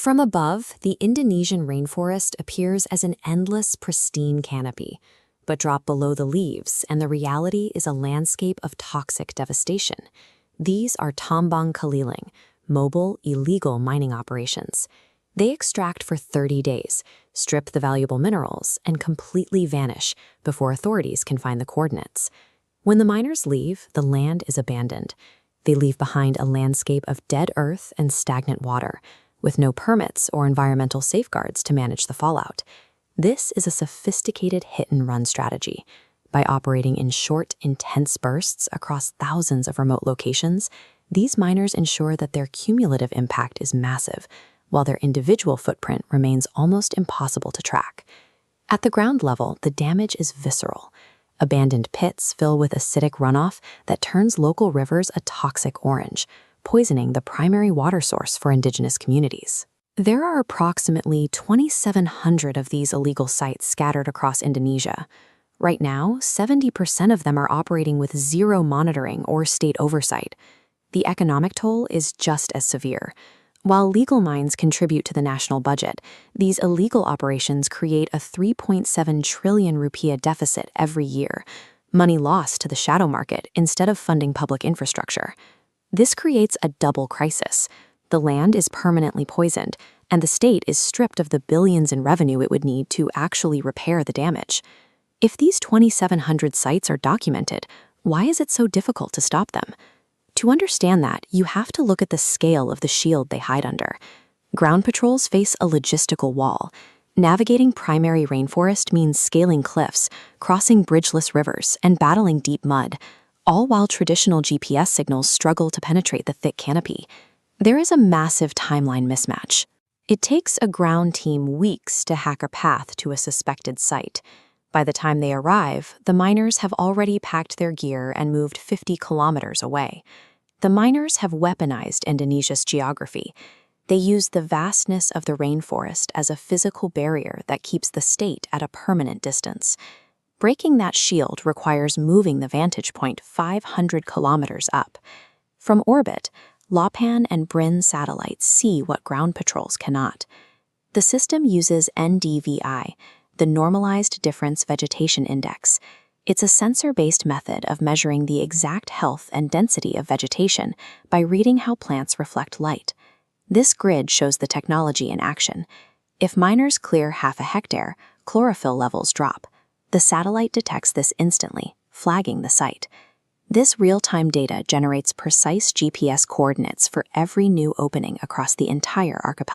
From above, the Indonesian rainforest appears as an endless, pristine canopy. But drop below the leaves, and the reality is a landscape of toxic devastation. These are tambang keliling, mobile, illegal mining operations. They extract for 30 days, strip the valuable minerals, and completely vanish before authorities can find the coordinates. When the miners leave, the land is abandoned. They leave behind a landscape of dead earth and stagnant water, with no permits or environmental safeguards to manage the fallout. This is a sophisticated hit-and-run strategy. By operating in short, intense bursts across thousands of remote locations, these miners ensure that their cumulative impact is massive, while their individual footprint remains almost impossible to track. At the ground level, the damage is visceral. Abandoned pits fill with acidic runoff that turns local rivers a toxic orange, poisoning the primary water source for indigenous communities. There are approximately 2,700 of these illegal sites scattered across Indonesia. Right now, 70% of them are operating with zero monitoring or state oversight. The economic toll is just as severe. While legal mines contribute to the national budget, these illegal operations create a 3.7 trillion rupiah deficit every year, money lost to the shadow market instead of funding public infrastructure. This creates a double crisis. The land is permanently poisoned, and the state is stripped of the billions in revenue it would need to actually repair the damage. If these 2,700 sites are documented, why is it so difficult to stop them? To understand that, you have to look at the scale of the shield they hide under. Ground patrols face a logistical wall. Navigating primary rainforest means scaling cliffs, crossing bridgeless rivers, and battling deep mud, all while traditional GPS signals struggle to penetrate the thick canopy. There is a massive timeline mismatch. It takes a ground team weeks to hack a path to a suspected site. By the time they arrive, the miners have already packed their gear and moved 50 kilometers away. The miners have weaponized Indonesia's geography. They use the vastness of the rainforest as a physical barrier that keeps the state at a permanent distance. Breaking that shield requires moving the vantage point 500 kilometers up. From orbit, Lopan and Brin satellites see what ground patrols cannot. The system uses NDVI, the Normalized Difference Vegetation Index. It's a sensor-based method of measuring the exact health and density of vegetation by reading how plants reflect light. This grid shows the technology in action. If miners clear half a hectare, chlorophyll levels drop. The satellite detects this instantly, flagging the site. This real-time data generates precise GPS coordinates for every new opening across the entire archipelago.